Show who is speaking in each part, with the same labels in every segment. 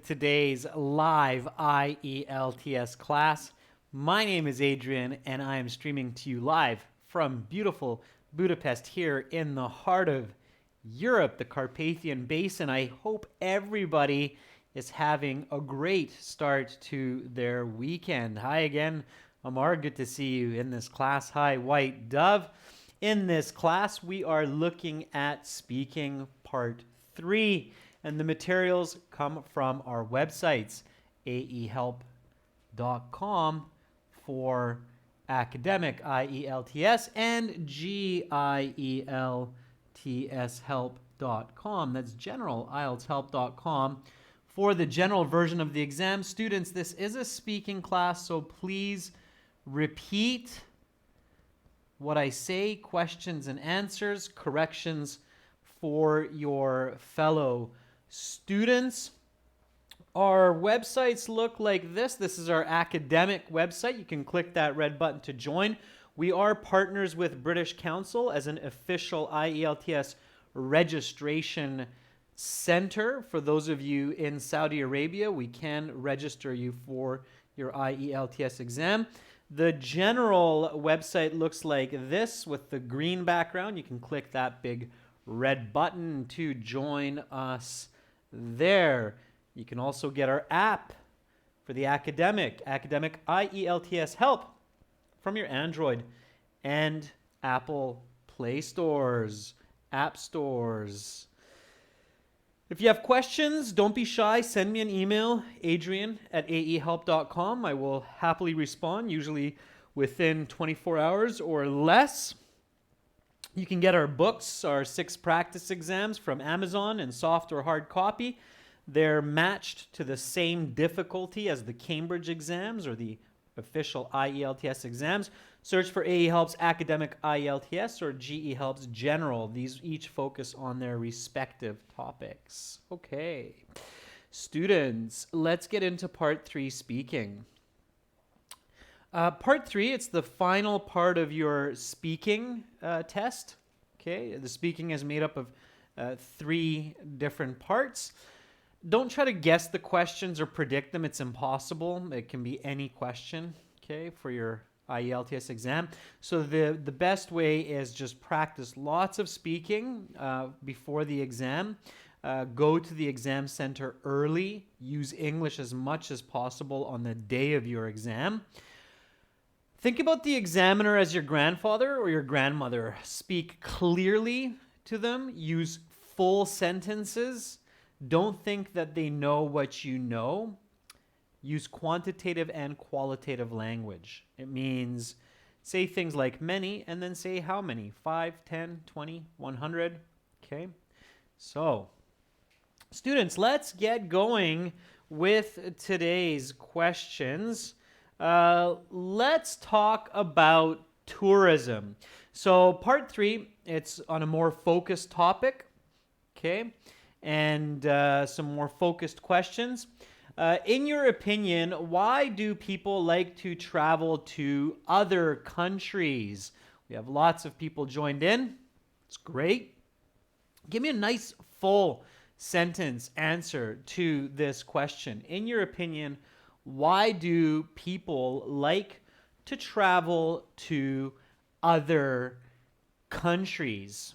Speaker 1: today's live IELTS class. My name is Adrian, and I am streaming to you live from beautiful Budapest here in the heart of Europe, the Carpathian Basin. I hope everybody is having a great start to their weekend. Hi again, Amar. Good to see you in this class. Hi, White Dove. In this class, we are looking at speaking part 3. And the materials come from our websites, aehelp.com for academic IELTS and gieltshelp.com. That's general IELTShelp.com for the general version of the exam. Students, this is a speaking class, so please repeat what I say, questions and answers, corrections for your fellow students. Our websites look like this. This is our academic website. You can click that red button to join. We are partners with British Council as an official IELTS registration center. For those of you in Saudi Arabia, we can register you for your IELTS exam. The general website looks like this with the green background. You can click that big red button to join us there. You can also get our app for the academic IELTS help from your Android and Apple Play stores, app stores. If you have questions, don't be shy. Send me an email, adrian@aehelp.com. I will happily respond, usually within 24 hours or less. You can get our books, our 6 practice exams from Amazon in soft or hard copy. They're matched to the same difficulty as the Cambridge exams or the official IELTS exams. Search for AE Helps Academic IELTS or GE Helps General. These each focus on their respective topics. Okay, students, let's get into part 3, speaking. Part 3, it's the final part of your speaking test. Okay, the speaking is made up of 3 different parts. Don't try to guess the questions or predict them. It's impossible. It can be any question, okay, for your IELTS exam. So the best way is just practice lots of speaking before the exam. Go to the exam center early. Use English as much as possible on the day of your exam. Think about the examiner as your grandfather or your grandmother. Speak clearly to them. Use full sentences. Don't think that they know what you know. Use quantitative and qualitative language. It means say things like many and then say how many. 5, 10, 20, 100. Okay? So, students, let's get going with today's questions. Let's talk about tourism. So part 3, it's on a more focused topic, okay, and some more focused questions. In your opinion, why do people like to travel to other countries? We have lots of people joined in. It's great. Give me a nice full sentence answer to this question. In your opinion, why do people like to travel to other countries?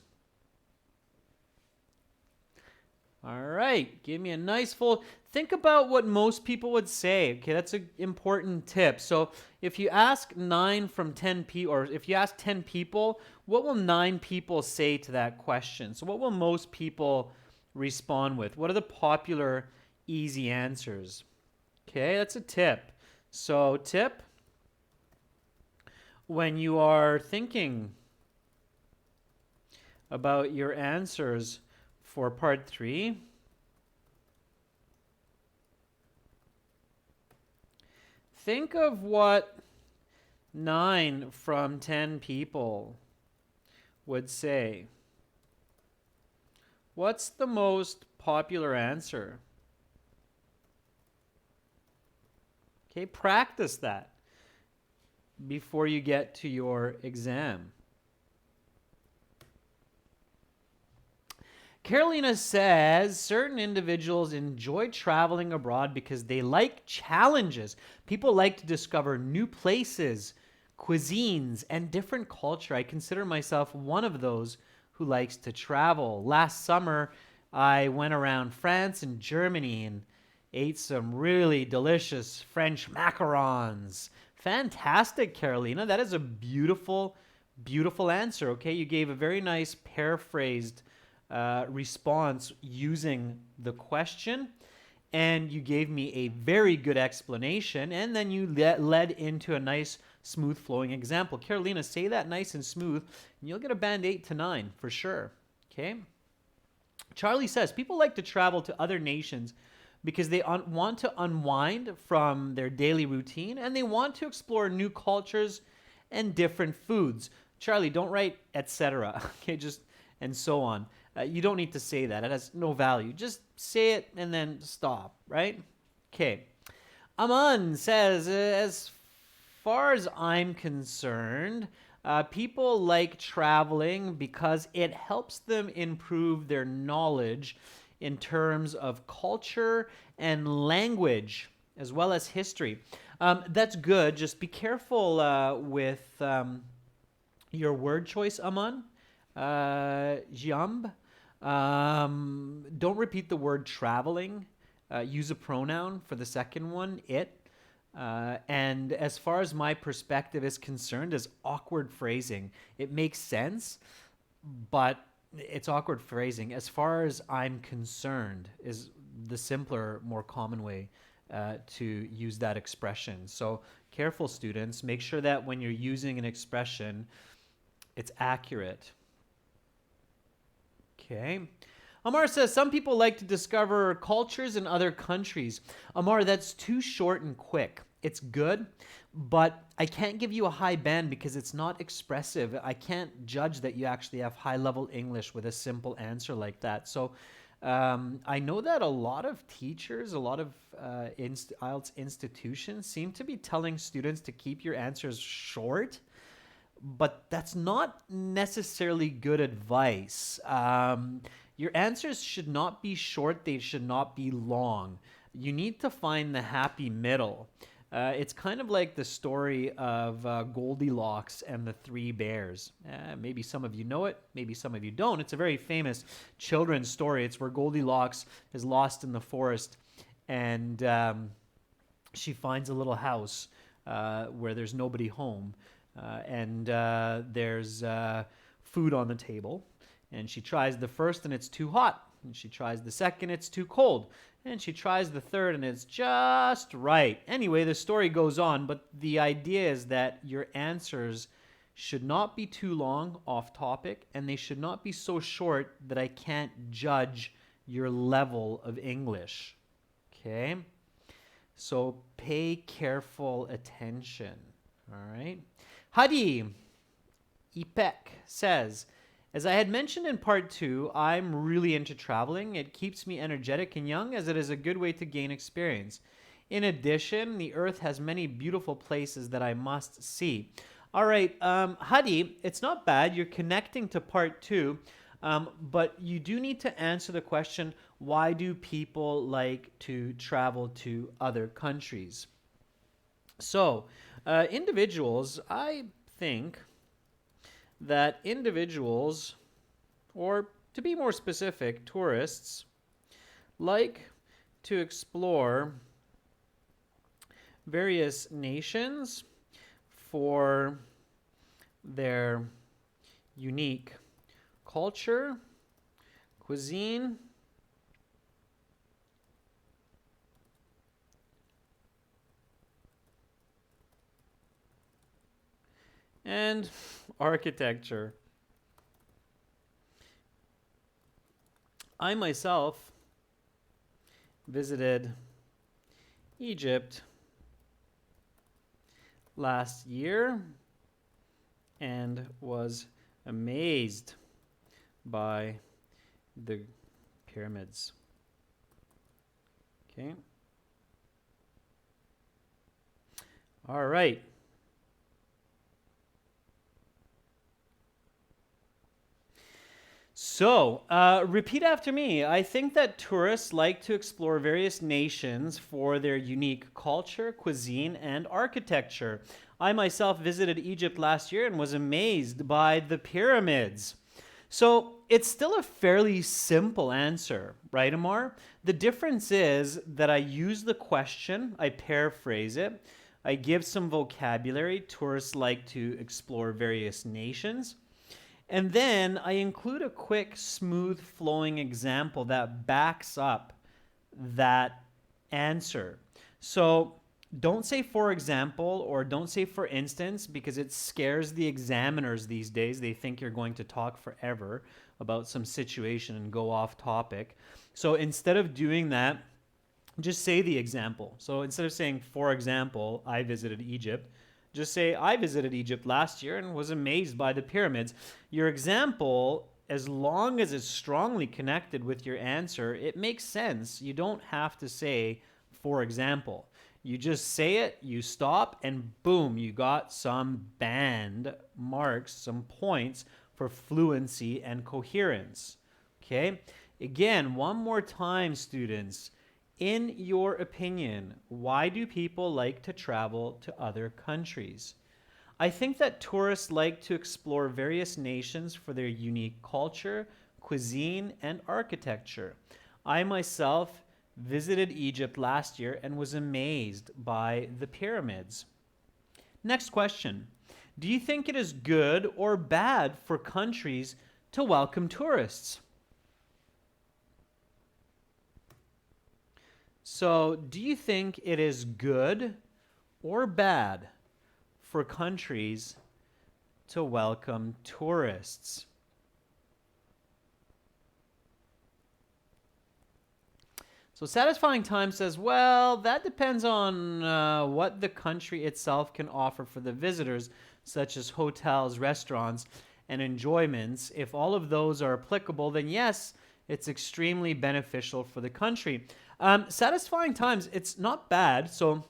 Speaker 1: All right, give me a nice full. Think about what most people would say. Okay, that's an important tip. So if you ask 9 from 10 people, or if you ask 10 people, what will 9 people say to that question? So what will most people respond with? What are the popular, easy answers? Okay, that's a tip. So tip, when you are thinking about your answers for part 3, think of what 9 from 10 people would say. What's the most popular answer? Okay, practice that before you get to your exam. Carolina says certain individuals enjoy traveling abroad because they like challenges. People like to discover new places, cuisines, and different culture. I consider myself one of those who likes to travel. Last summer, I went around France and Germany and ate some really delicious French macarons. Fantastic, Carolina. That is a beautiful, beautiful answer. Okay, you gave a very nice paraphrased response using the question, and you gave me a very good explanation, and then you led into a nice, smooth flowing example. Carolina, say that nice and smooth, and you'll get a band 8 to 9 for sure. Okay. Charlie says people like to travel to other nations because they want to unwind from their daily routine and they want to explore new cultures and different foods. Charlie, don't write etc. Okay, just and so on. You don't need to say that. It has no value. Just say it and then stop, right? Okay. Aman says, as far as I'm concerned, people like traveling because it helps them improve their knowledge in terms of culture and language, as well as history. That's good. Just be careful with your word choice, Aman. Jamb. Don't repeat the word traveling. Use a pronoun for the second one, it. And as far as my perspective is concerned, is awkward phrasing. It makes sense, but it's awkward phrasing. As far as I'm concerned, is the simpler, more common way to use that expression. So careful, students. Make sure that when you're using an expression, it's accurate. Okay. Amar says some people like to discover cultures in other countries. Amar, that's too short and quick. It's good, but I can't give you a high band because it's not expressive. I can't judge that you actually have high level English with a simple answer like that. So I know that a lot of teachers, a lot of IELTS institutions seem to be telling students to keep your answers short, but that's not necessarily good advice. Your answers should not be short, they should not be long. You need to find the happy middle. It's kind of like the story of Goldilocks and the Three Bears. Maybe some of you know it, maybe some of you don't. It's a very famous children's story. It's where Goldilocks is lost in the forest and she finds a little house where there's nobody home. And there's food on the table. And she tries the first and it's too hot. And she tries the second, it's too cold. And she tries the third and it's just right. Anyway, the story goes on, but the idea is that your answers should not be too long off topic, and they should not be so short that I can't judge your level of English. Okay? So pay careful attention. All right? Hadi Ipek says, as I had mentioned in part 2, I'm really into traveling. It keeps me energetic and young as it is a good way to gain experience. In addition, the earth has many beautiful places that I must see. All right, Hadi, it's not bad. You're connecting to part 2, but you do need to answer the question, why do people like to travel to other countries? So, individuals, I think that individuals, or to be more specific, tourists, like to explore various nations for their unique culture, cuisine, and architecture. I myself visited Egypt last year and was amazed by the pyramids. Okay. All right. So, repeat after me. I think that tourists like to explore various nations for their unique culture, cuisine, and architecture. I myself visited Egypt last year and was amazed by the pyramids. So, it's still a fairly simple answer, right, Amar? The difference is that I use the question, I paraphrase it, I give some vocabulary. Tourists like to explore various nations. And then I include a quick, smooth flowing example that backs up that answer. So don't say for example or don't say for instance because it scares the examiners these days. They think you're going to talk forever about some situation and go off topic. So instead of doing that, just say the example. So instead of saying, for example, I visited Egypt, just say, I visited Egypt last year and was amazed by the pyramids. Your example, as long as it's strongly connected with your answer, it makes sense. You don't have to say, for example. You just say it, you stop, and boom, you got some band marks, some points for fluency and coherence. Okay? Again, one more time, students. In your opinion, why do people like to travel to other countries? I think that tourists like to explore various nations for their unique culture, cuisine, and architecture. I myself visited Egypt last year and was amazed by the pyramids. Next question. Do you think it is good or bad for countries to welcome tourists? So, do you think it is good or bad for countries to welcome tourists? So, Satisfying Time says, well, that depends on what the country itself can offer for the visitors, such as hotels, restaurants, and enjoyments. If all of those are applicable, then yes, it's extremely beneficial for the country. Satisfying Times, it's not bad. So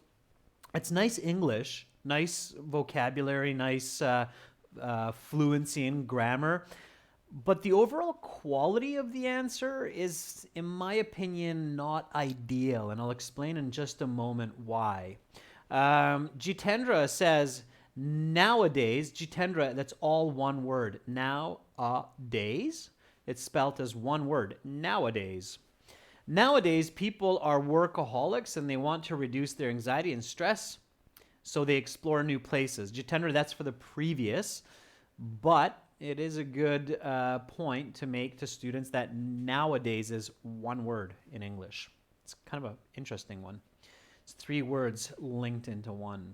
Speaker 1: it's nice English, nice vocabulary, nice fluency in grammar. But the overall quality of the answer is, in my opinion, not ideal. And I'll explain in just a moment why. Jitendra says, nowadays, Jitendra, that's all one word. Nowadays. It's spelt as one word, nowadays. Nowadays, people are workaholics and they want to reduce their anxiety and stress, so they explore new places. Jitendra, that's for the previous, but it is a good point to make to students that nowadays is one word in English. It's kind of an interesting one. It's three words linked into one.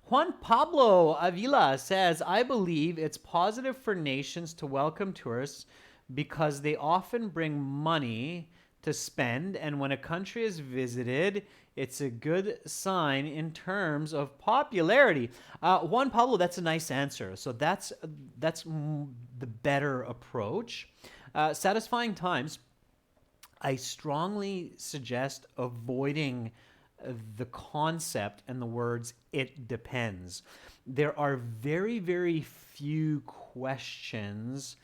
Speaker 1: Juan Pablo Avila says, I believe it's positive for nations to welcome tourists because they often bring money to spend, and when a country is visited, it's a good sign in terms of popularity. Juan Pablo, that's a nice answer. So that's the better approach. Satisfying Times, I strongly suggest avoiding the concept and the words it depends. There are very, very few questions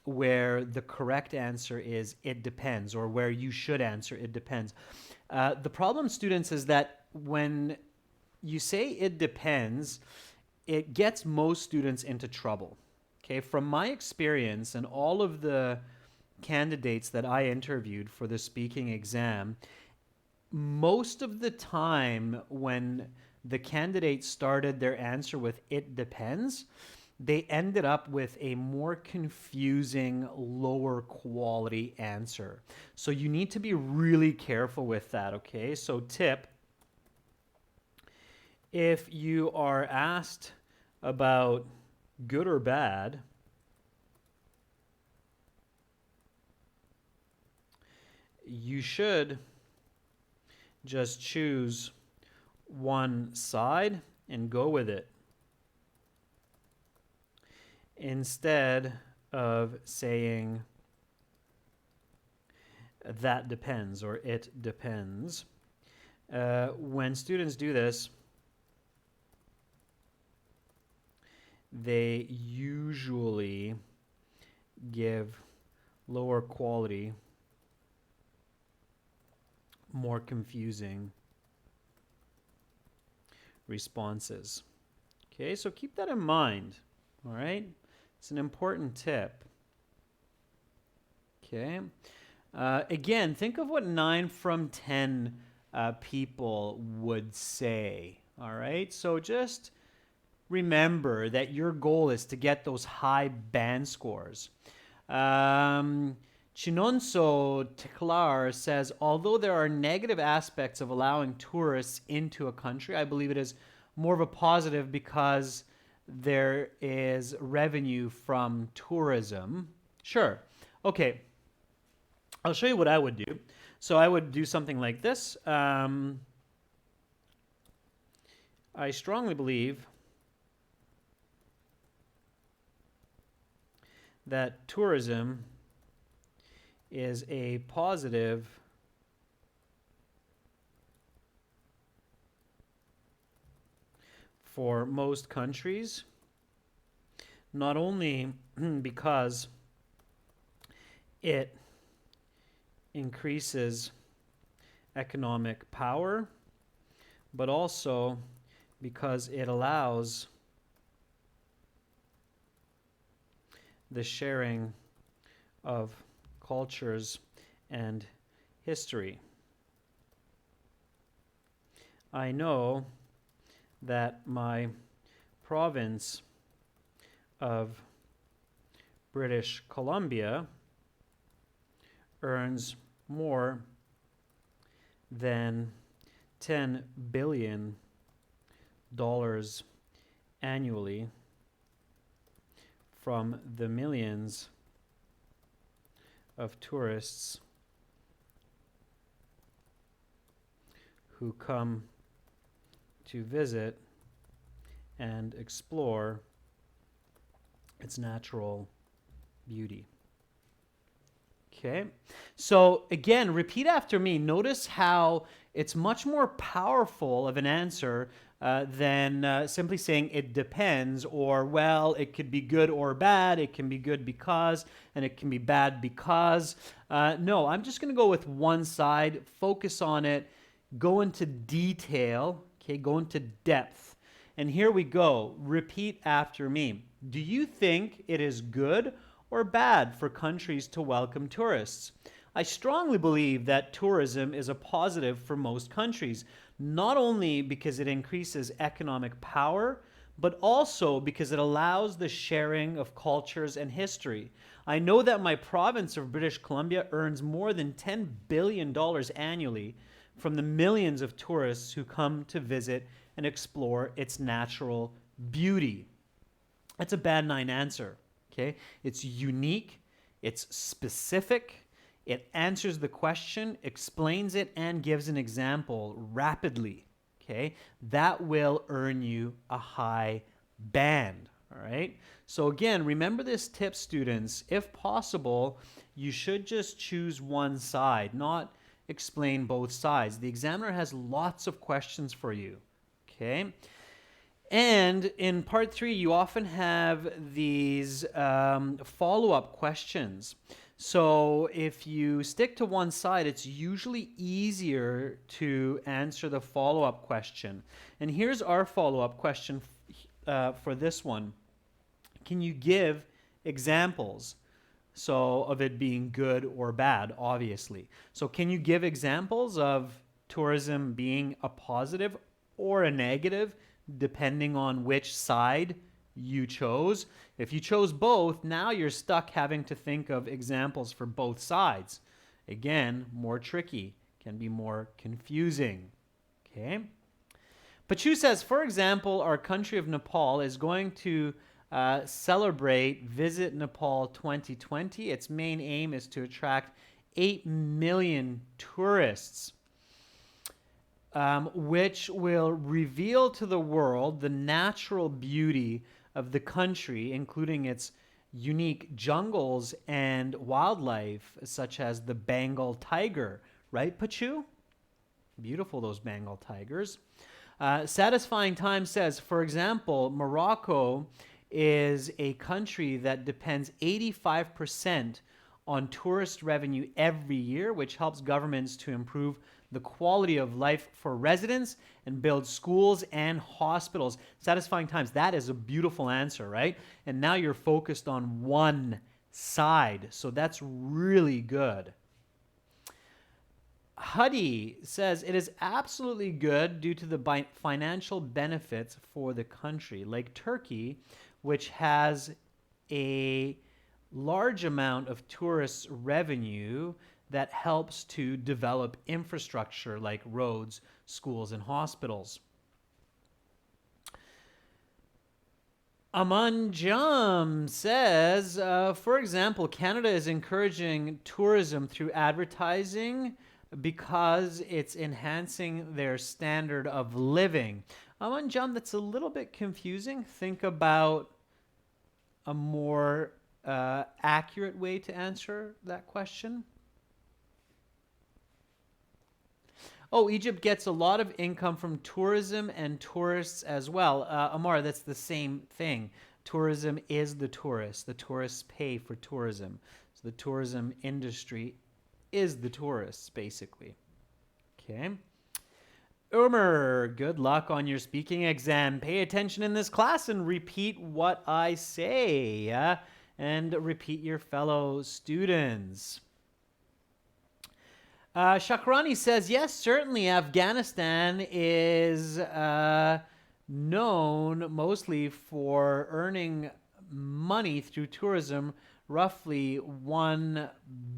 Speaker 1: where the correct answer is it depends, or where you should answer it depends. The problem, students, is that when you say it depends, it gets most students into trouble. Okay, from my experience and all of the candidates that I interviewed for the speaking exam, most of the time when the candidate started their answer with it depends, they ended up with a more confusing, lower quality answer. So you need to be really careful with that, okay? So tip, if you are asked about good or bad, you should just choose one side and go with it, instead of saying that depends or it depends. When students do this, they usually give lower quality, more confusing responses. Okay, so keep that in mind. All right, it's an important tip. Okay, again, think of what 9 from 10 people would say. All right, so just remember that your goal is to get those high band scores. Chinonso Tiklar says, although there are negative aspects of allowing tourists into a country, I believe it is more of a positive because there is revenue from tourism. Sure. Okay. I'll show you what I would do. So I would do something like this. I strongly believe that tourism is a positive for most countries, not only because it increases economic power, but also because it allows the sharing of cultures and history. I know that my province of British Columbia earns more than $10 billion annually from the millions of tourists who come to visit and explore its natural beauty. Okay, so again, repeat after me. Notice how it's much more powerful of an answer than simply saying it depends, or well, it could be good or bad. It can be good because, and it can be bad because. No, I'm just going to go with one side, focus on it, go into detail, okay, go into depth. And here we go. Repeat after me. Do you think it is good or bad for countries to welcome tourists? I strongly believe that tourism is a positive for most countries, not only because it increases economic power, but also because it allows the sharing of cultures and history. I know that my province of British Columbia earns more than $10 billion annually from the millions of tourists who come to visit and explore its natural beauty. That's a bad 9 answer. Okay, it's unique, it's specific, it answers the question, explains it, and gives an example rapidly. Okay, that will earn you a high band. All right, so again, remember this tip, students. If possible, you should just choose one side, not explain both sides. The examiner has lots of questions for you. Okay. And in part 3, you often have these follow-up questions. So if you stick to one side, it's usually easier to answer the follow-up question. And here's our follow-up question for this one. Can you give examples? So of it being good or bad, obviously. So can you give examples of tourism being a positive or a negative, depending on which side you chose? If you chose both, now you're stuck having to think of examples for both sides. Again, more tricky, can be more confusing. Okay? Pachu says, for example, our country of Nepal is going to celebrate Visit Nepal 2020. Its main aim is to attract 8 million tourists, which will reveal to the world the natural beauty of the country, including its unique jungles and wildlife, such as the Bengal tiger. Right, Pachu? Beautiful, those Bengal tigers. Satisfying Time says, for example, Morocco is a country that depends 85% on tourist revenue every year, which helps governments to improve the quality of life for residents and build schools and hospitals. Satisfying times. That is a beautiful answer, right? And now you're focused on one side. So that's really good. Huddy says it is absolutely good due to the financial benefits for the country, like Turkey, which has a large amount of tourist revenue that helps to develop infrastructure like roads, schools, and hospitals. Amanjam says, for example, Canada is encouraging tourism through advertising because it's enhancing their standard of living. Amanjam, that's a little bit confusing. Think about a more accurate way to answer that question. Oh, Egypt gets a lot of income from tourism and tourists as well. Amar, that's the same thing. Tourism is the tourists. The tourists pay for tourism. So the tourism industry is the tourists, basically. Okay. Umer, good luck on your speaking exam. Pay attention in this class and repeat what I say. And repeat your fellow students. Shakrani says, yes, certainly Afghanistan is known mostly for earning money through tourism, roughly $1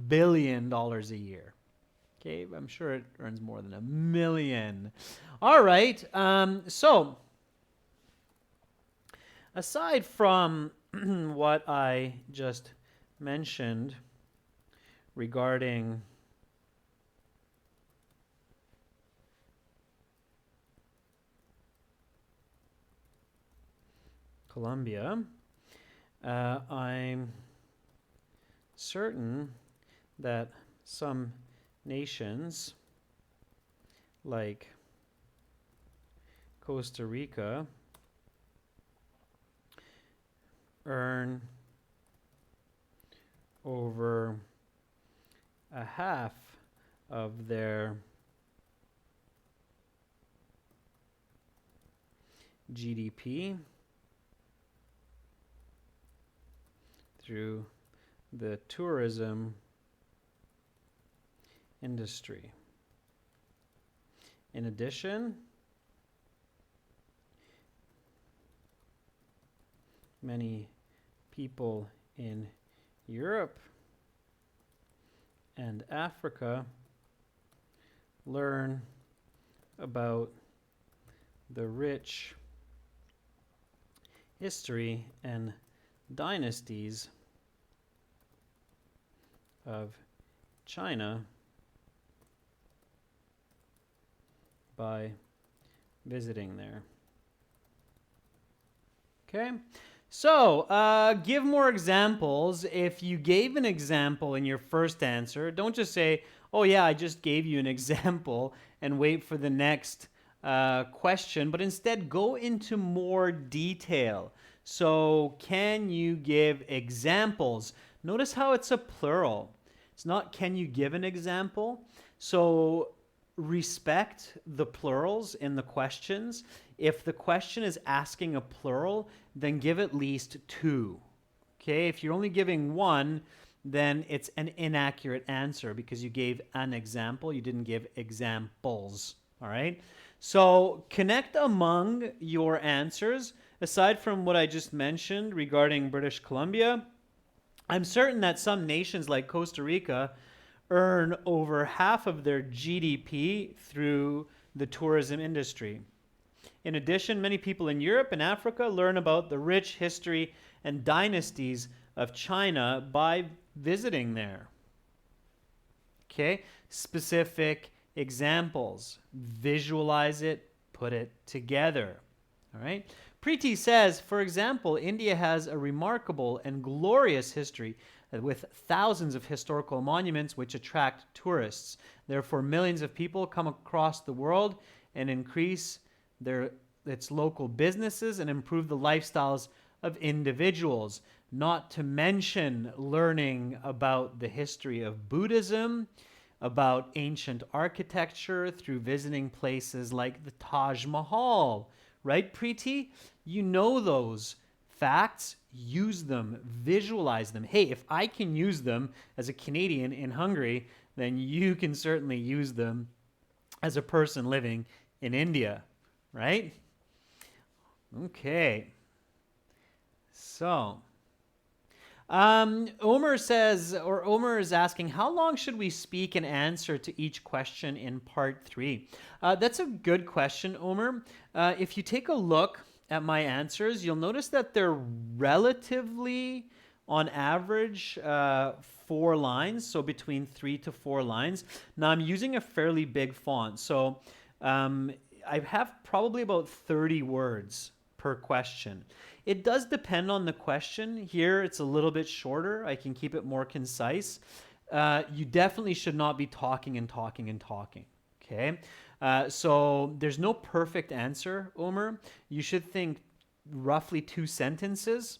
Speaker 1: billion a year. Okay, I'm sure it earns more than $1 million. All right, so aside from what I just mentioned regarding Colombia, I'm certain that some nations like Costa Rica earn over a half of their GDP through the tourism industry. In addition, many people in Europe and Africa learn about the rich history and dynasties of China by visiting there. Okay, so give more examples. If you gave an example in your first answer, don't just say, oh yeah, I just gave you an example and wait for the next question, but instead go into more detail. So can you give examples? Notice how it's a plural. It's not can you give an example? So respect the plurals in the questions. If the question is asking a plural, then give at least two. Okay, if you're only giving one, then it's an inaccurate answer because you gave an example, you didn't give examples. All right, so connect among your answers. Aside from what I just mentioned regarding British Columbia, I'm certain that some nations like Costa Rica earn over half of their GDP through the tourism industry. In addition, many people in Europe and Africa learn about the rich history and dynasties of China by visiting there. Okay, specific examples. Visualize it, put it together. All right. Preeti says, for example, India has a remarkable and glorious history with thousands of historical monuments which attract tourists. Therefore, millions of people come across the world and increase its local businesses and improve the lifestyles of individuals, not to mention learning about the history of Buddhism, about ancient architecture through visiting places like the Taj Mahal, right, Preeti? You know those facts, use them, visualize them. Hey, if I can use them as a Canadian in Hungary, then you can certainly use them as a person living in India, right? Okay. So, Omer says, or Omer is asking, how long should we speak and answer to each question in part 3? That's a good question, Omer. If you take a look at my answers, you'll notice that they're relatively, on average, 4 lines, so between 3 to 4 lines. Now, I'm using a fairly big font, so I have probably about 30 words per question. It does depend on the question. Here, it's a little bit shorter. I can keep it more concise. You definitely should not be talking and talking and talking, okay? So there's no perfect answer, Omer. You should think roughly 2 sentences.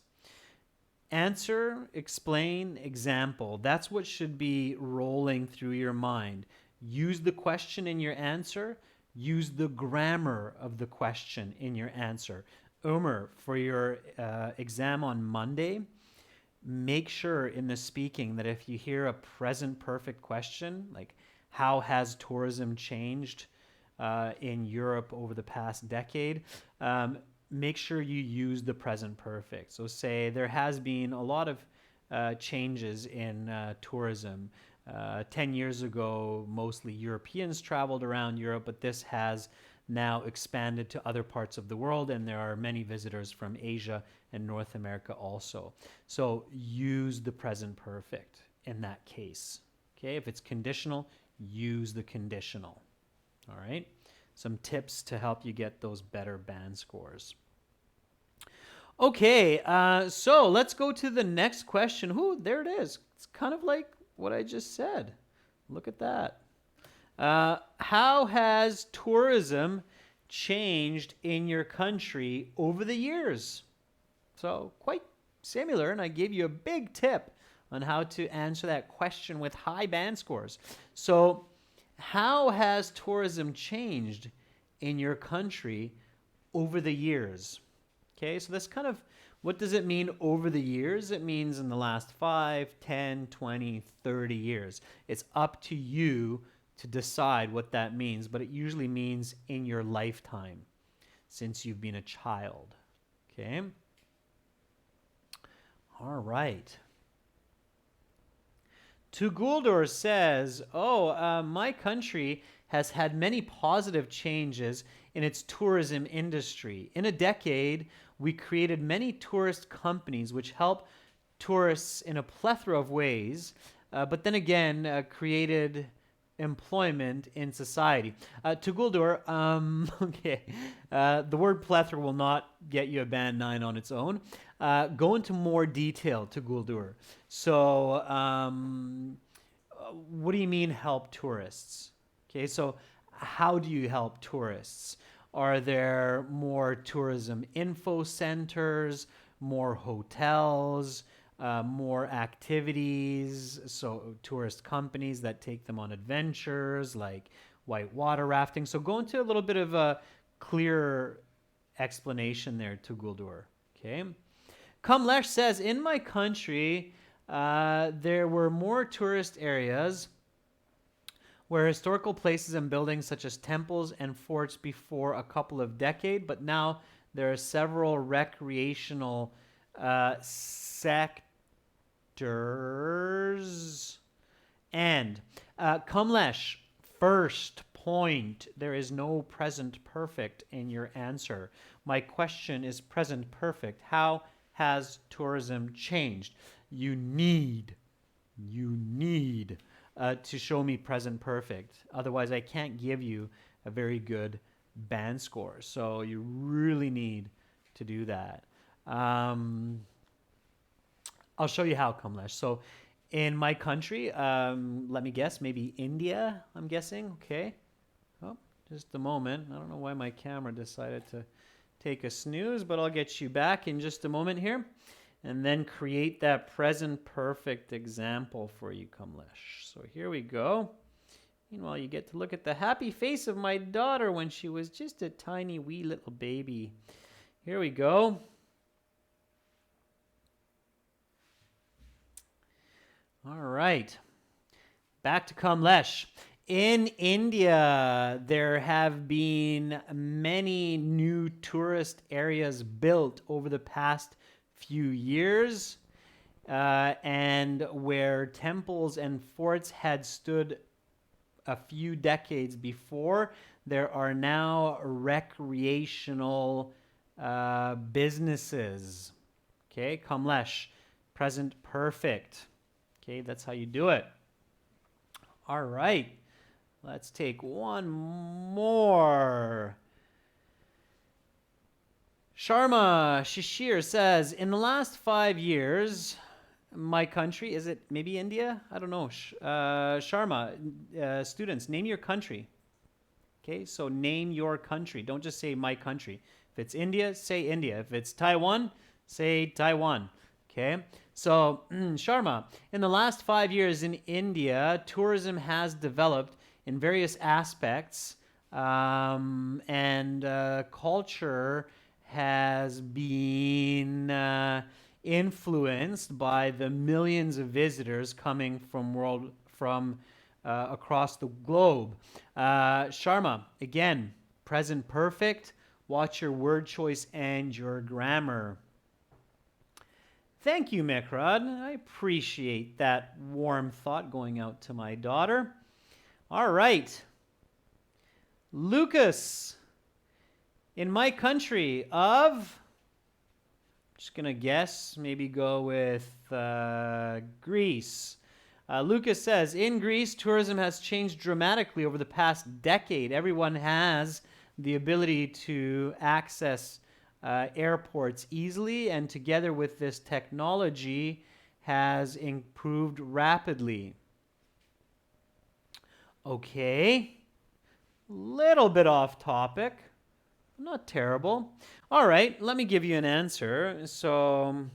Speaker 1: Answer, explain, example. That's what should be rolling through your mind. Use the question in your answer. Use the grammar of the question in your answer. Omer, for your exam on Monday, make sure in the speaking that if you hear a present perfect question, like how has tourism changed in Europe over the past decade, make sure you use the present perfect. So say there has been a lot of changes in tourism. 10 years ago, mostly Europeans traveled around Europe, but this has now expanded to other parts of the world, and there are many visitors from Asia and North America also. So use the present perfect in that case. Okay, if it's conditional, use the conditional. All right, some tips to help you get those better band scores. Okay, so let's go to the next question. Ooh, there it is. It's kind of like what I just said. Look at that. How has tourism changed in your country over the years? So quite similar, and I gave you a big tip on how to answer that question with high band scores. So how has tourism changed in your country over the years? Okay, so that's kind of, what does it mean over the years? It means in the last 5, 10, 20, 30 years. It's up to you to decide what that means, but it usually means in your lifetime since you've been a child. Okay? All right. Tuguldur says, my country has had many positive changes in its tourism industry. In a decade, we created many tourist companies which help tourists in a plethora of ways, but then again, created employment in society. Tuguldur, okay, the word plethora will not get you a band 9 on its own. Go into more detail, Tuguldur. So, what do you mean help tourists? Okay, so how do you help tourists? Are there more tourism info centers, more hotels, more activities, so tourist companies that take them on adventures like whitewater rafting? So go into a little bit of a clearer explanation there, Tuguldur. Okay. Kamlesh says, in my country, there were more tourist areas where historical places and buildings such as temples and forts before a couple of decades, but now there are several recreational sectors. And Kamlesh, first point, there is no present perfect in your answer. My question is present perfect. How has tourism changed? You need to show me present perfect. Otherwise, I can't give you a very good band score. So you really need to do that. I'll show you how, Kamlesh. So in my country, let me guess, maybe India, I'm guessing. Okay. Oh, just a moment. I don't know why my camera decided to take a snooze, but I'll get you back in just a moment here. And then create that present perfect example for you, Kamlesh. So here we go. Meanwhile, you get to look at the happy face of my daughter when she was just a tiny wee little baby. Here we go. All right. Back to Kamlesh. In India, there have been many new tourist areas built over the past few years, and where temples and forts had stood a few decades before, there are now recreational businesses. Okay, Kamlesh, present perfect. Okay, that's how you do it. All right, let's take one more. Sharma Shishir says, in the last 5 years, my country, is it maybe India? I don't know. Sharma, students, name your country. Okay, so name your country. Don't just say my country. If it's India, say India. If it's Taiwan, say Taiwan. Okay, so Sharma, in the last 5 years in India, tourism has developed in various aspects, and culture has been influenced by the millions of visitors coming from across the globe. Sharma, again, present perfect. Watch your word choice and your grammar. Thank you, Mikrad. I appreciate that warm thought going out to my daughter. All right. Lucas, in my country of, just going to guess, maybe go with Greece. Lucas says, in Greece, tourism has changed dramatically over the past decade. Everyone has the ability to access airports easily, and together with this technology has improved rapidly. Okay, little bit off topic. Not terrible. All right, let me give you an answer. So,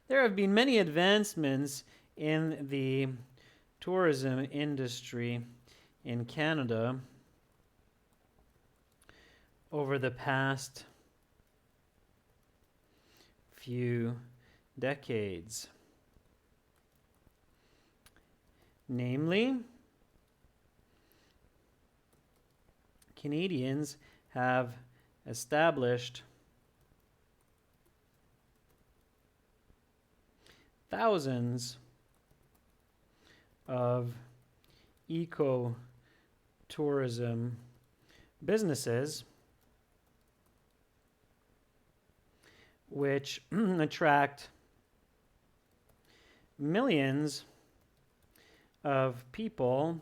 Speaker 1: there have been many advancements in the tourism industry in Canada over the past few decades. Namely, Canadians have established thousands of eco-tourism businesses which attract millions of people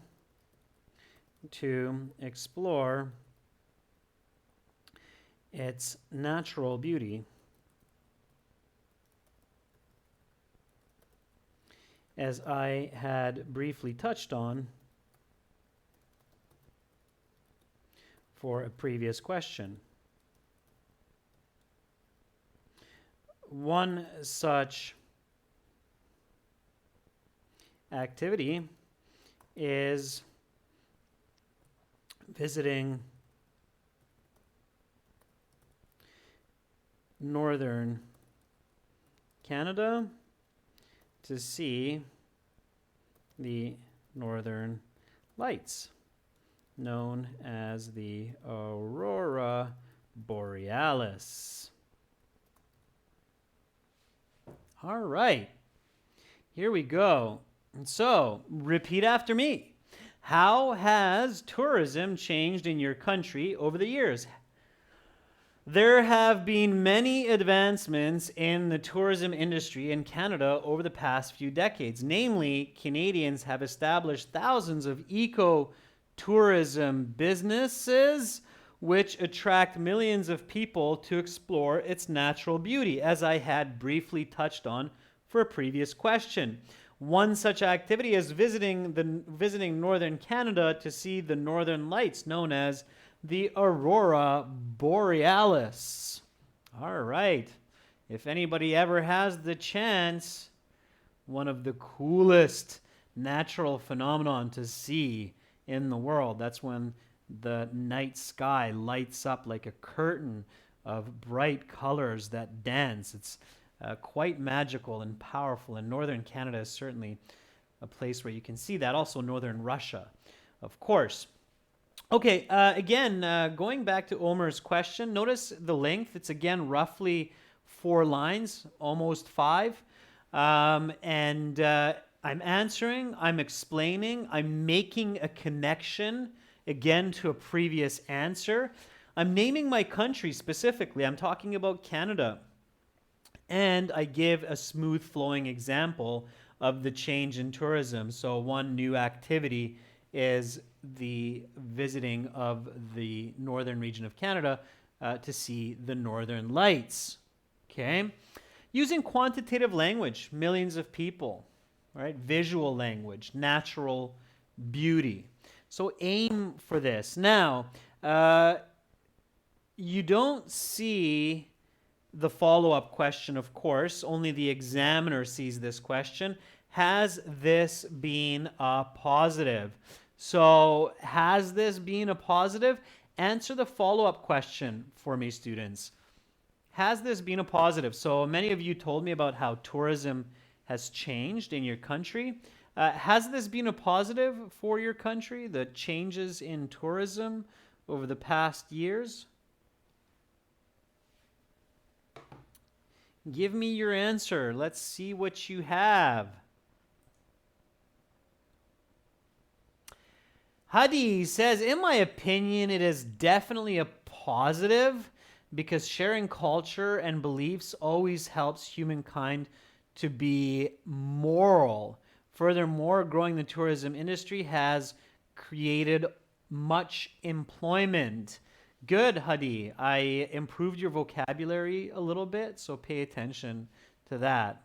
Speaker 1: to explore its natural beauty. As I had briefly touched on for a previous question. One such activity is visiting northern Canada to see the northern lights, known as the Aurora Borealis. All right, here we go. So, repeat after me. How has tourism changed in your country over the years? There have been many advancements in the tourism industry in Canada over the past few decades. Namely, Canadians have established thousands of eco-tourism businesses which attract millions of people to explore its natural beauty, as I had briefly touched on for a previous question. One such activity is visiting northern Canada to see the northern lights, known as the aurora borealis. All right. If anybody ever has the chance, one of the coolest natural phenomenon to see in the world. That's when the night sky lights up like a curtain of bright colors that dance. It's quite magical and powerful, and northern Canada is certainly a place where you can see that. Also northern Russia, of course. Okay, again, going back to Omer's question, notice the length. It's again roughly 4 lines, almost 5. And I'm answering, I'm explaining, I'm making a connection, again, to a previous answer. I'm naming my country specifically. I'm talking about Canada. And I give a smooth flowing example of the change in tourism. So one new activity is the visiting of the northern region of Canada to see the northern lights. Okay? Using quantitative language, millions of people, right? Visual language, natural beauty. So aim for this. Now, you don't see the follow-up question, of course. Only the examiner sees this question. Has this been a positive? So, has this been a positive? Answer the follow-up question for me, students. Has this been a positive? So, many of you told me about how tourism has changed in your country. Has this been a positive for your country, the changes in tourism over the past years? Give me your answer. Let's see what you have. Hadi says, in my opinion, it is definitely a positive because sharing culture and beliefs always helps humankind to be moral. Furthermore, growing the tourism industry has created much employment. Good, Hadi. I improved your vocabulary a little bit, so pay attention to that.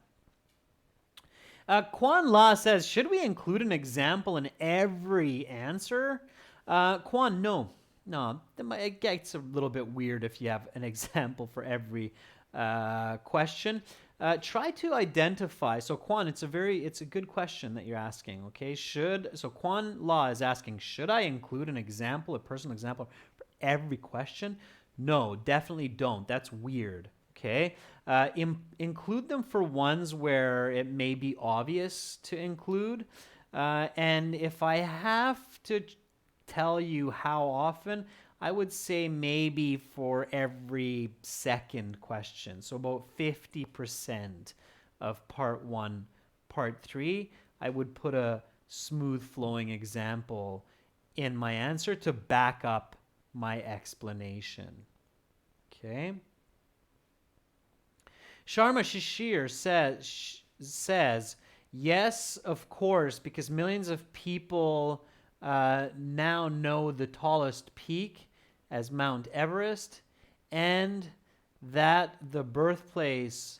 Speaker 1: Kwan La says, should we include an example in every answer? Kwan, no. No, it gets a little bit weird if you have an example for every question. Try to identify. So Kwan, it's a good question that you're asking. Okay, so Kwan La is asking, should I include an example, a personal example for every question? No, definitely don't. That's weird. Okay, include them for ones where it may be obvious to include, and if I have to tell you how often, I would say maybe for every second question. So about 50% of part 1, part 3, I would put a smooth flowing example in my answer to back up my explanation. Okay. Sharma Shishir says, yes, of course, because millions of people now know the tallest peak as Mount Everest, and that the birthplace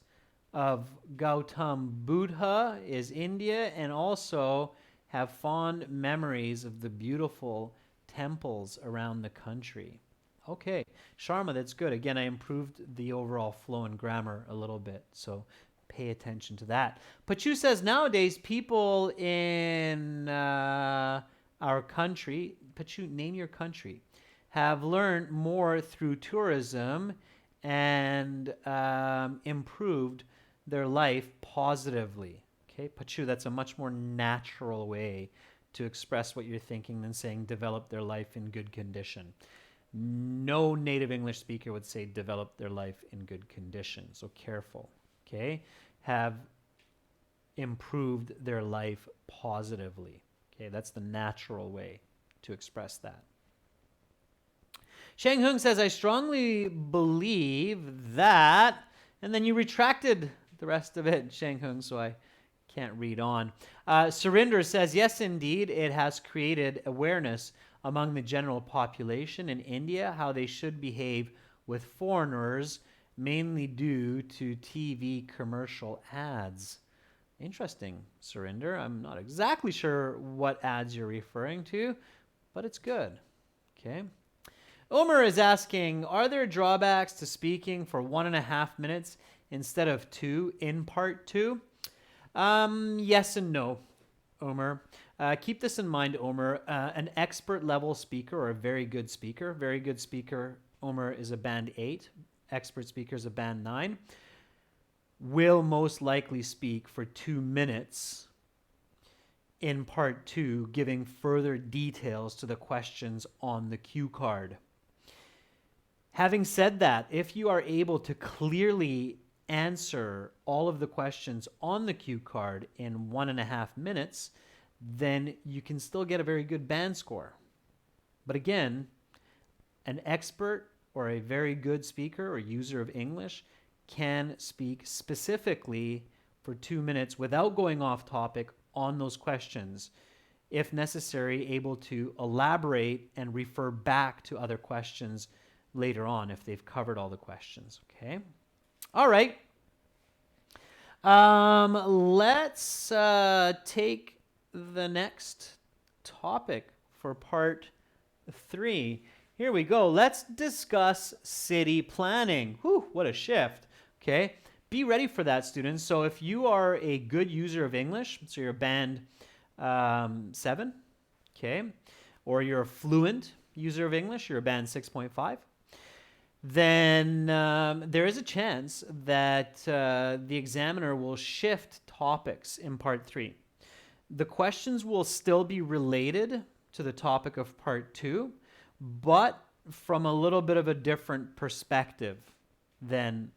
Speaker 1: of Gautam Buddha is India, and also have fond memories of the beautiful temples around the country. Okay, Sharma, that's good. Again, I improved the overall flow and grammar a little bit, so pay attention to that. Pachu says, nowadays, people in our country, Pachu, name your country, have learned more through tourism and improved their life positively. Okay, Pachu, that's a much more natural way to express what you're thinking than saying develop their life in good condition. No native English speaker would say develop their life in good condition. So careful, okay? Have improved their life positively. Okay, that's the natural way to express that. Shang Hung says, I strongly believe that, and then you retracted the rest of it, Shang Hung, so I can't read on. Surinder says, yes, indeed, it has created awareness among the general population in India how they should behave with foreigners, mainly due to TV commercial ads. Interesting, Surinder. I'm not exactly sure what ads you're referring to, but it's good. Okay. Omer is asking, are there drawbacks to speaking for 1.5 minutes instead of 2 in part 2? Yes and no, Omer. Keep this in mind, Omer. An expert level speaker or a very good speaker, Omer is a band 8, expert speaker is a band 9, will most likely speak for 2 minutes in part 2, giving further details to the questions on the cue card. Having said that, if you are able to clearly answer all of the questions on the cue card in 1.5 minutes, then you can still get a very good band score. But again, an expert or a very good speaker or user of English can speak specifically for 2 minutes without going off topic on those questions. If necessary, able to elaborate and refer back to other questions later on if they've covered all the questions. Okay. All right. Let's take the next topic for part 3. Here we go. Let's discuss city planning. Whew, what a shift. Okay. Be ready for that, students. So if you are a good user of English, so you're a band 7, okay, or you're a fluent user of English, you're a band 6.5, then there is a chance that the examiner will shift topics in part 3. The questions will still be related to the topic of part 2, but from a little bit of a different perspective than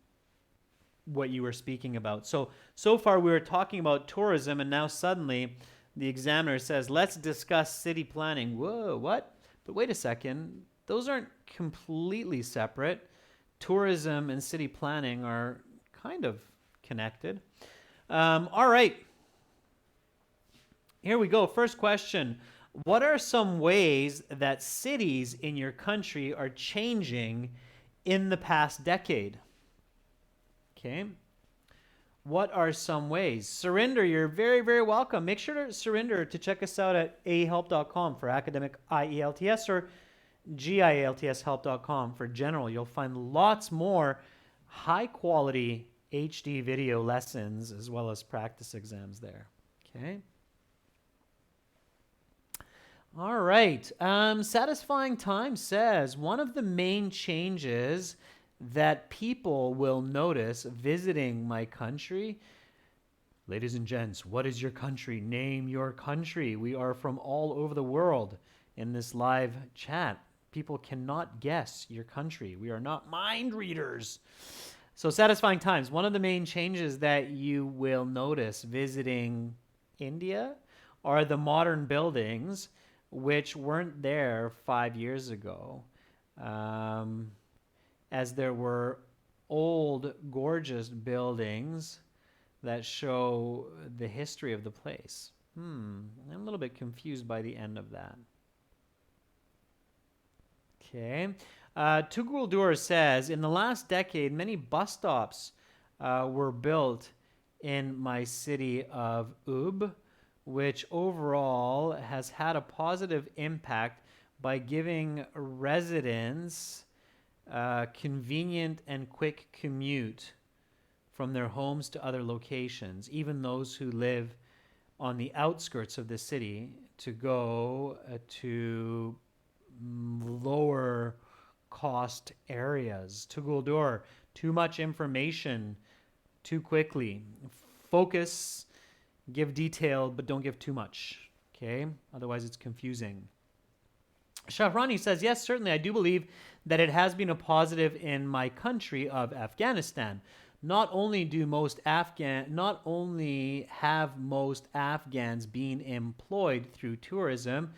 Speaker 1: what you were speaking about. So far we were talking about tourism, and now suddenly the examiner says, let's discuss city planning. Whoa, what? But wait a second. Those aren't completely separate. Tourism and city planning are kind of connected. All right. Here we go. First question. What are some ways that cities in your country are changing in the past decade? Okay. What are some ways? Surinder, you're very, very welcome. Make sure to Surinder to check us out at ahelp.com for academic IELTS or gieltshelp.com for general. You'll find lots more high quality HD video lessons as well as practice exams there. Okay. All right. Satisfying Time says one of the main changes that people will notice visiting my country. Ladies and gents, what is your country? Name your country. We are from all over the world in this live chat. People cannot guess your country. We are not mind readers. So Satisfying Times, one of the main changes that you will notice visiting India are the modern buildings which weren't there 5 years ago. As there were old, gorgeous buildings that show the history of the place. I'm a little bit confused by the end of that. Okay. Tuguldur says, in the last decade, many bus stops were built in my city of Ub, which overall has had a positive impact by giving residents convenient and quick commute from their homes to other locations, even those who live on the outskirts of the city, to go to lower cost areas. Tuguldur, too much information too quickly. Focus, give detail, but don't give too much. Okay? Otherwise it's confusing. Shahrani says, yes, certainly I do believe that it has been a positive in my country of Afghanistan. Not only have most Afghans been employed through tourism,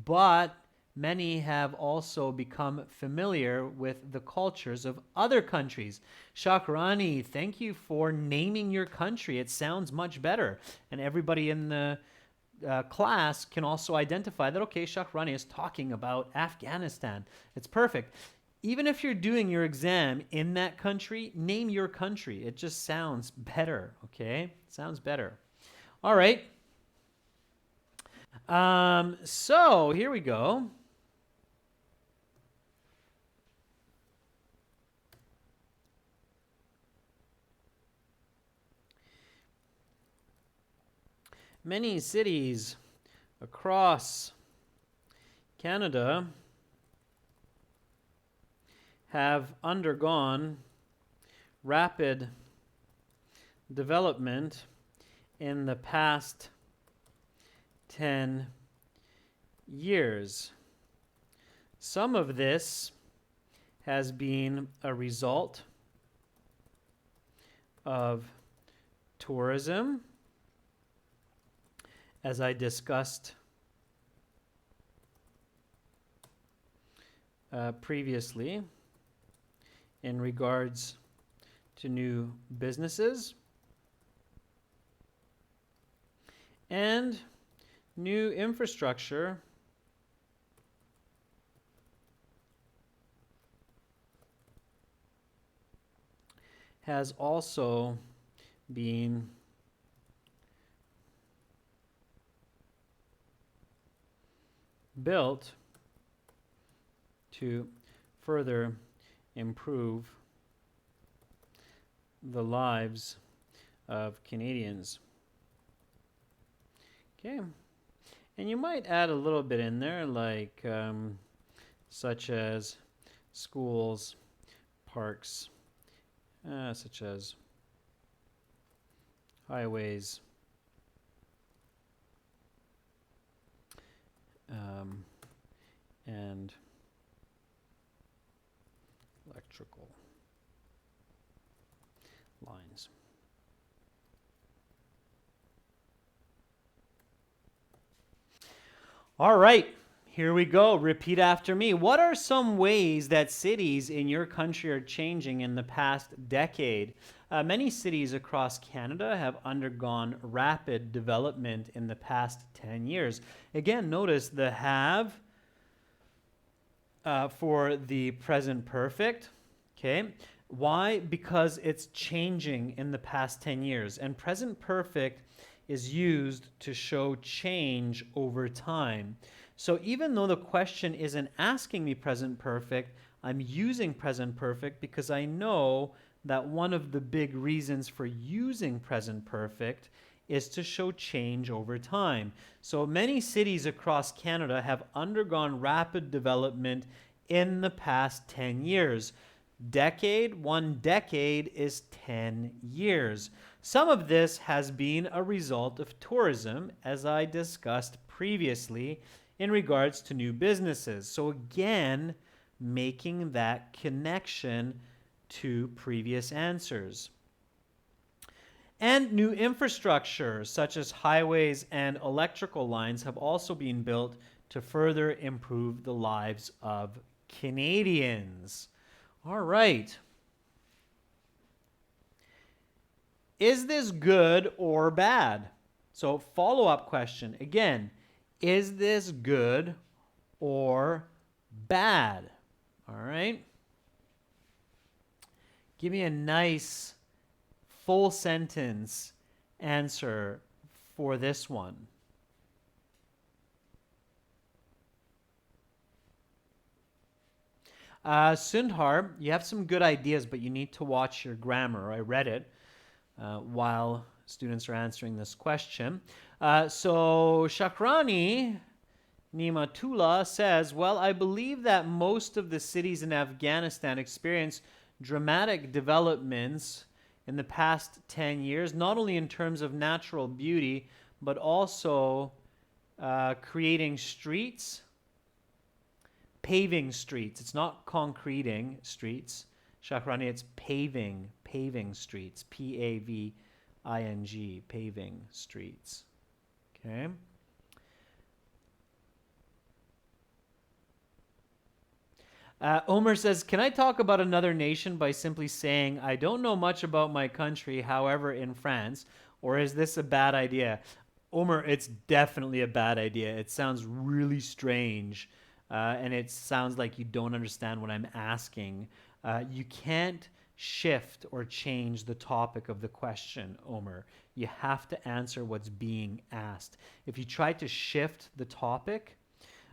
Speaker 1: but many have also become familiar with the cultures of other countries. Shakrani, thank you for naming your country. It sounds much better. And everybody in the class can also identify that, okay, Shakrani is talking about Afghanistan. It's perfect. Even if you're doing your exam in that country, name your country. It just sounds better, okay? It sounds better. All right. So here we go. Many cities across Canada have undergone rapid development in the past 10 years. Some of this has been a result of tourism, as I discussed previously in regards to new businesses and new infrastructure has also been built to further improve the lives of Canadians. Okay, and you might add a little bit in there, like such as schools, parks, such as highways, and electrical lines. All right, here we go. Repeat after me. What are some ways that cities in your country are changing in the past decade? Many cities across Canada have undergone rapid development in the past 10 years. Again, notice the have for the present perfect. Okay. Why? Because it's changing in the past 10 years. And present perfect is used to show change over time. So even though the question isn't asking me present perfect, I'm using present perfect because I know that one of the big reasons for using present perfect is to show change over time. So many cities across Canada have undergone rapid development in the past 10 years. One decade is 10 years. Some of this has been a result of tourism, as I discussed previously, in regards to new businesses. So again, making that connection to previous answers. And new infrastructure, such as highways and electrical lines, have also been built to further improve the lives of Canadians. All right. Is this good or bad? So follow-up question. Again, is this good or bad? All right. Give me a nice full sentence answer for this one. Sundar, you have some good ideas, but you need to watch your grammar. I read it while students are answering this question. So Shakrani Nimatullah says, well, I believe that most of the cities in Afghanistan experience dramatic developments in the past 10 years, not only in terms of natural beauty, but also creating streets, paving streets. It's not concreting streets. Shakrani, it's paving streets. Paving, paving streets. Okay. Omer says, can I talk about another nation by simply saying, I don't know much about my country, however, in France, or is this a bad idea? Omer, it's definitely a bad idea. It sounds really strange, and it sounds like you don't understand what I'm asking. You can't shift or change the topic of the question, Omer. You have to answer what's being asked. If you try to shift the topic,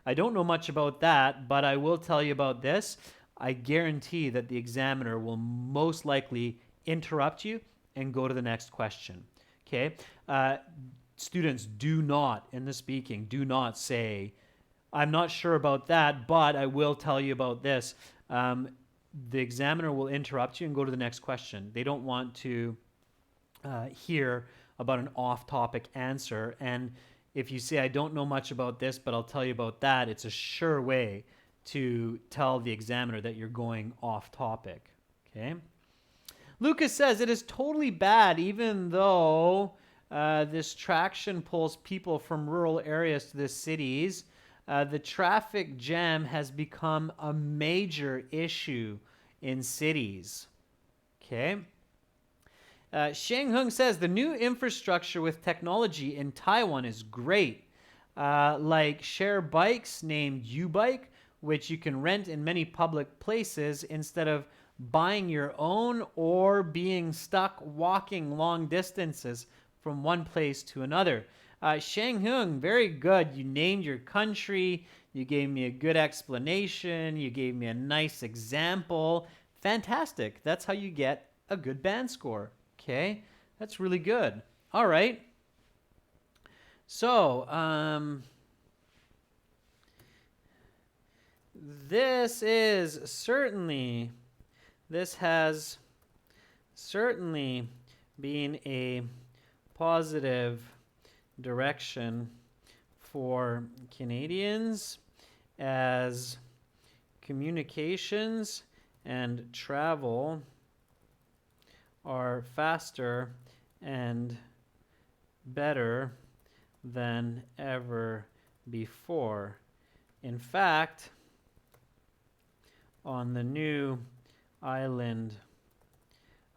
Speaker 1: I don't know much about that, but I will tell you about this. I guarantee that the examiner will most likely interrupt you and go to the next question. Okay? Students, do not, in the speaking, do not say, I'm not sure about that, but I will tell you about this. The examiner will interrupt you and go to the next question. They don't want to hear about an off-topic answer. And if you say, I don't know much about this, but I'll tell you about that, it's a sure way to tell the examiner that you're going off-topic. Okay? Lucas says, it is totally bad, even though this traction pulls people from rural areas to the cities. The traffic jam has become a major issue in cities. Okay. Sheng Hung says, the new infrastructure with technology in Taiwan is great. Like share bikes named U-Bike, which you can rent in many public places instead of buying your own or being stuck walking long distances from one place to another. Sheng Hung, very good. You named your country. You gave me a good explanation. You gave me a nice example. Fantastic. That's how you get a good band score. Okay, that's really good. All right. So, this has certainly been a positive direction for Canadians as communications and travel are faster and better than ever before. In fact, on the new Island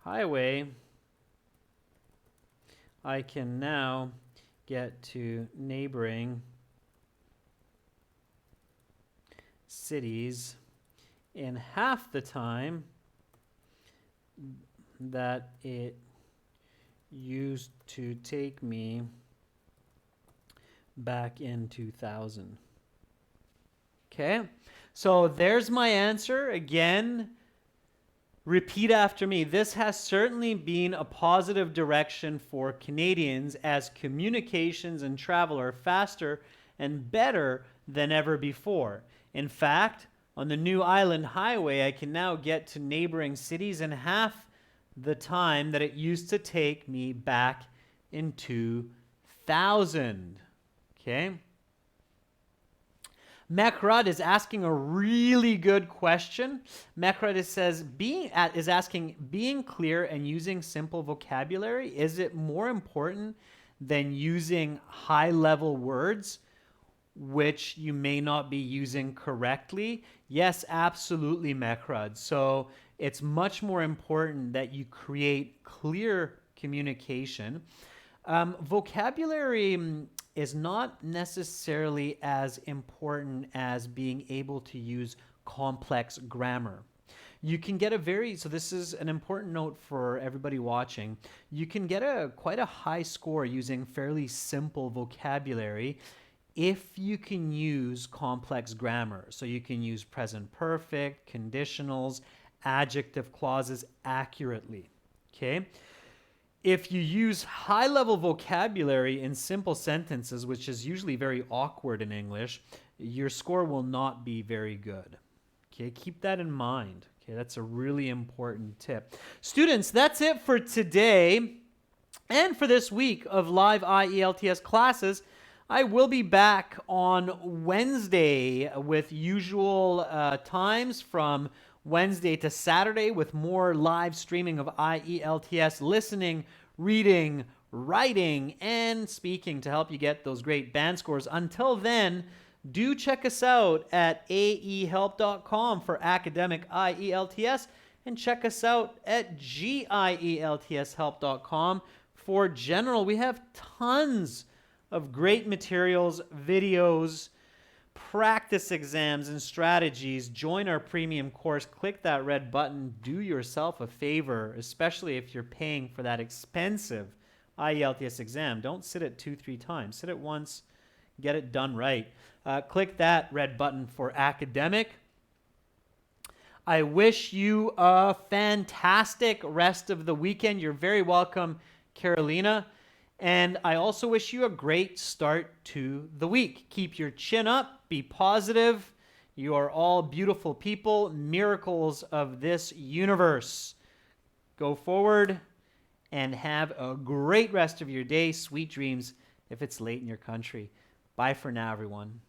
Speaker 1: Highway, I can now get to neighboring cities in half the time that it used to take me back in 2000. Okay, so there's my answer. Again, repeat after me. This has certainly been a positive direction for Canadians as communications and travel are faster and better than ever before. In fact, on the new Island Highway, I can now get to neighboring cities in half the time that it used to take me back in 2000. Okay? Mekrad is asking a really good question. Mekrad says, is asking, being clear and using simple vocabulary, is it more important than using high-level words, which you may not be using correctly? Yes, absolutely, Mekrad. So it's much more important that you create clear communication. Vocabulary is not necessarily as important as being able to use complex grammar. You can get so this is an important note for everybody watching. You can get quite a high score using fairly simple vocabulary if you can use complex grammar. So you can use present perfect, conditionals, adjective clauses accurately. Okay? If you use high-level vocabulary in simple sentences, which is usually very awkward in English, your score will not be very good. Okay, keep that in mind. Okay, that's a really important tip. Students, that's it for today and for this week of live IELTS classes. I will be back on Wednesday with usual times from Wednesday to Saturday with more live streaming of IELTS listening, reading, writing, and speaking to help you get those great band scores. Until then, do check us out at aehelp.com for academic IELTS and check us out at gieltshelp.com for general. We have tons of great materials, videos, practice exams and strategies, join our premium course. Click that red button. Do yourself a favor, especially if you're paying for that expensive IELTS exam. Don't sit it 2-3 times. Sit it once. Get it done right. Click that red button for academic. I wish you a fantastic rest of the weekend. You're very welcome, Carolina. And I also wish you a great start to the week. Keep your chin up. Be positive. You are all beautiful people, miracles of this universe. Go forward and have a great rest of your day. Sweet dreams if it's late in your country. Bye for now, everyone.